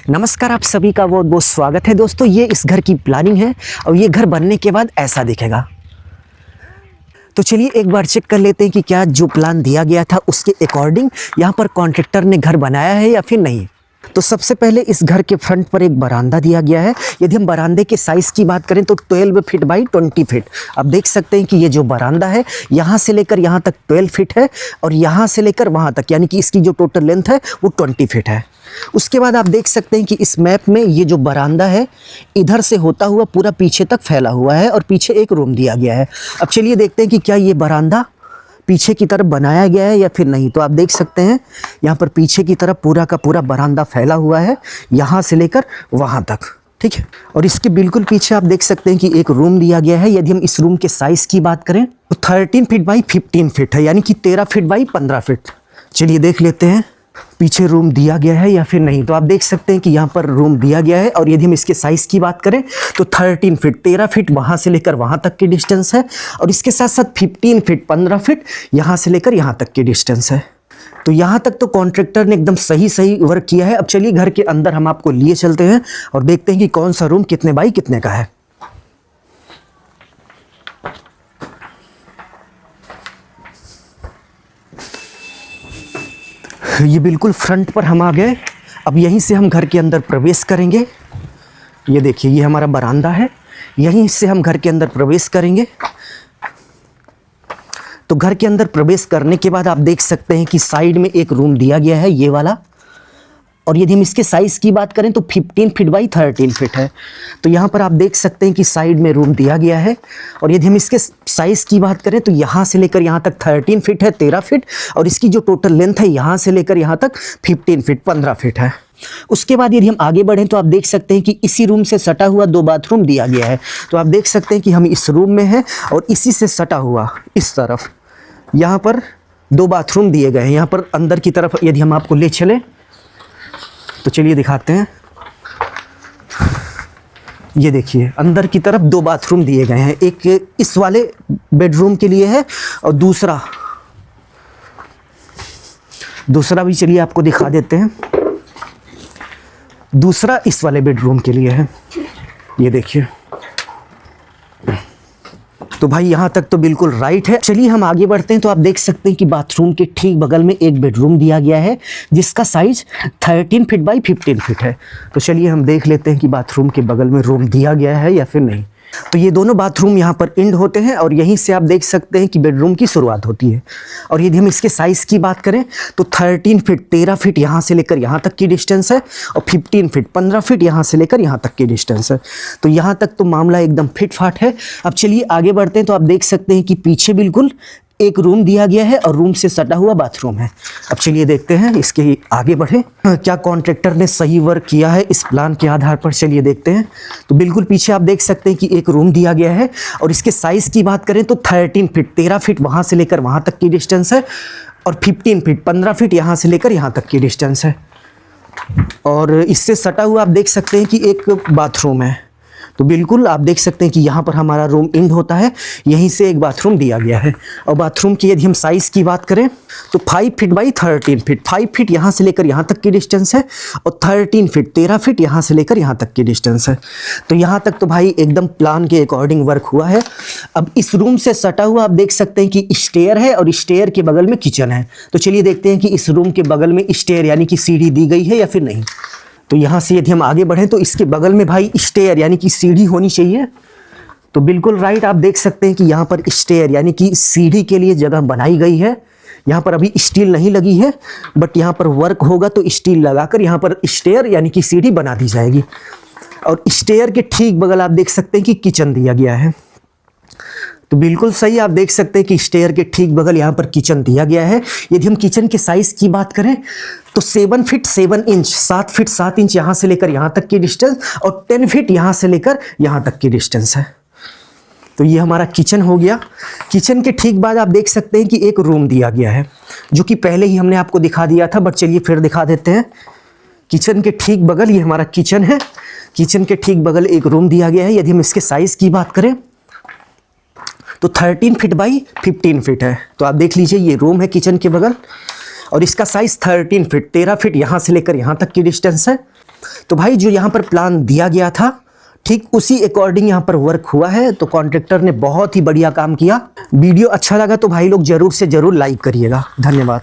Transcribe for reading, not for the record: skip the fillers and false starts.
नमस्कार, आप सभी का बहुत बहुत स्वागत है दोस्तों। ये इस घर की प्लानिंग है और ये घर बनने के बाद ऐसा दिखेगा। तो चलिए एक बार चेक कर लेते हैं कि क्या जो प्लान दिया गया था उसके अकॉर्डिंग यहाँ पर कॉन्ट्रैक्टर ने घर बनाया है या फिर नहीं। तो सबसे पहले इस घर के फ्रंट पर एक बरामदा दिया गया है। यदि हम बरामदे के साइज़ की बात करें तो 12 फीट बाई 20 फीट। आप देख सकते हैं कि ये जो बरामदा है यहाँ से लेकर यहाँ तक 12 फीट है और यहाँ से लेकर वहाँ तक यानी कि इसकी जो टोटल लेंथ है वो 20 फीट है। उसके बाद आप देख सकते हैं कि इस मैप में ये जो बरामदा है इधर से होता हुआ पूरा पीछे तक फैला हुआ है और पीछे एक रूम दिया गया है। अब चलिए देखते हैं कि क्या ये बरामदा पीछे की तरफ बनाया गया है या फिर नहीं। तो आप देख सकते हैं यहाँ पर पीछे की तरफ पूरा का पूरा बरामदा फैला हुआ है यहाँ से लेकर वहाँ तक, ठीक है। और इसके बिल्कुल पीछे आप देख सकते हैं कि एक रूम दिया गया है। यदि हम इस रूम के साइज़ की बात करें तो 13 फीट बाई 15 फीट है, यानी कि 13 फीट बाई 15 फीट। चलिए देख लेते हैं पीछे रूम दिया गया है या फिर नहीं। तो आप देख सकते हैं कि यहाँ पर रूम दिया गया है और यदि हम इसके साइज़ की बात करें तो 13 फीट 13 फीट वहाँ से लेकर वहाँ तक की डिस्टेंस है और इसके साथ साथ 15 फीट 15 फीट यहाँ से लेकर यहाँ तक की डिस्टेंस है। तो यहाँ तक तो कॉन्ट्रैक्टर ने एकदम सही वर्क किया है। अब चलिए घर के अंदर हम आपको लिए चलते हैं और देखते हैं कि कौन सा रूम कितने बाई कितने का है। ये बिल्कुल फ्रंट पर हम आ गए। अब यहीं से हम घर के अंदर प्रवेश करेंगे। ये देखिए ये हमारा बरामदा है, यहीं से हम घर के अंदर प्रवेश करेंगे। तो घर के अंदर प्रवेश करने के बाद आप देख सकते हैं कि साइड में एक रूम दिया गया है ये वाला। और यदि हम इसके साइज़ की बात करें तो 15 फीट बाई 13 फीट है। तो यहाँ पर आप देख सकते हैं कि साइड में रूम दिया गया है। और यदि हम इसके साइज़ की बात करें तो यहाँ से लेकर यहाँ तक 13 फीट है 13 फीट और इसकी जो टोटल लेंथ है यहाँ से लेकर यहाँ तक 15 फीट 15 फीट है। उसके बाद यदि हम आगे बढ़ें तो आप देख सकते हैं कि इसी रूम से सटा हुआ 2 बाथरूम दिया गया है। तो आप देख सकते हैं कि हम इस रूम में हैं और इसी से सटा हुआ इस तरफ यहाँ पर 2 बाथरूम दिए गए हैं। यहाँ पर अंदर की तरफ यदि हम आपको ले चलें तो चलिए दिखाते हैं। ये देखिए अंदर की तरफ 2 बाथरूम दिए गए हैं, एक इस वाले बेडरूम के लिए है और दूसरा भी चलिए आपको दिखा देते हैं। दूसरा इस वाले बेडरूम के लिए है, ये देखिए। तो भाई यहाँ तक तो बिल्कुल राइट है। चलिए हम आगे बढ़ते हैं। तो आप देख सकते हैं कि बाथरूम के ठीक बगल में एक बेडरूम दिया गया है जिसका साइज 13 फीट बाई 15 फीट है। तो चलिए हम देख लेते हैं कि बाथरूम के बगल में रूम दिया गया है या फिर नहीं। तो ये दोनों बाथरूम यहाँ पर एंड होते हैं और यहीं से आप देख सकते हैं कि बेडरूम की शुरुआत होती है। और यदि हम इसके साइज़ की बात करें तो 13 फीट 13 फीट यहाँ से लेकर यहाँ तक की डिस्टेंस है और 15 फीट 15 फीट यहाँ से लेकर यहाँ तक की डिस्टेंस है। तो यहाँ तक तो मामला एकदम फिट फाट है। अब चलिए आगे बढ़ते हैं। तो आप देख सकते हैं कि पीछे बिल्कुल एक रूम दिया गया है और रूम से सटा हुआ बाथरूम है। अब चलिए देखते हैं इसके आगे बढ़े क्या कॉन्ट्रैक्टर ने सही वर्क किया है इस प्लान के आधार पर। चलिए देखते हैं। तो बिल्कुल पीछे आप देख सकते हैं कि एक रूम दिया गया है और इसके साइज़ की बात करें तो 13 फीट 13 फीट वहाँ से लेकर वहाँ तक की डिस्टेंस है और 15 फीट 15 फीट यहाँ से लेकर यहाँ तक की डिस्टेंस है। और इससे सटा हुआ आप देख सकते हैं कि एक बाथरूम है। तो बिल्कुल आप देख सकते हैं कि यहाँ पर हमारा रूम एंड होता है, यहीं से एक बाथरूम दिया गया है। और बाथरूम की यदि हम साइज़ की बात करें तो 5 फीट बाई 13 फीट 5 फीट यहाँ से लेकर यहाँ तक की डिस्टेंस है और 13 फीट 13 फीट यहाँ से लेकर यहाँ तक की डिस्टेंस है। तो यहाँ तक तो भाई एकदम प्लान के अकॉर्डिंग वर्क हुआ है। अब इस रूम से सटा हुआ आप देख सकते हैं कि स्टेयर है और स्टेयर के बगल में किचन है। तो चलिए देखते हैं कि इस रूम के बगल में स्टेयर यानी कि सीढ़ी दी गई है या फिर नहीं। तो यहाँ से यदि हम आगे बढ़ें तो इसके बगल में भाई स्टेयर यानी कि सीढ़ी होनी चाहिए। तो बिल्कुल राइट, आप देख सकते हैं कि यहाँ पर स्टेयर यानी कि सीढ़ी के लिए जगह बनाई गई है। यहाँ पर अभी स्टील नहीं लगी है बट यहाँ पर वर्क होगा तो स्टील लगाकर यहाँ पर स्टेयर यानी कि सीढ़ी बना दी जाएगी। और स्टेयर के ठीक बगल आप देख सकते हैं कि किचन दिया गया है। तो बिल्कुल सही, आप देख सकते हैं कि स्टेयर के ठीक बगल यहाँ पर किचन दिया गया है। यदि हम किचन के साइज़ की बात करें तो 7 फीट 7 इंच 7 फीट 7 इंच यहाँ से लेकर यहाँ तक की डिस्टेंस और 10 फीट यहाँ से लेकर यहाँ तक की डिस्टेंस है। तो ये हमारा किचन हो गया। किचन के ठीक बाद आप देख सकते हैं कि एक रूम दिया गया है जो कि पहले ही हमने आपको दिखा दिया था बट चलिए फिर दिखा देते हैं। किचन के ठीक बगल ये हमारा किचन है। किचन के ठीक बगल एक रूम दिया गया है। यदि हम इसके साइज़ की बात करें तो 13 फीट बाई 15 फीट है। तो आप देख लीजिए ये रूम है किचन के बगल और इसका साइज़ 13 फीट 13 फीट यहाँ से लेकर यहाँ तक की डिस्टेंस है। तो भाई जो यहाँ पर प्लान दिया गया था ठीक उसी अकॉर्डिंग यहाँ पर वर्क हुआ है। तो कॉन्ट्रैक्टर ने बहुत ही बढ़िया काम किया। वीडियो अच्छा लगा तो भाई लोग जरूर से जरूर लाइक करिएगा। धन्यवाद।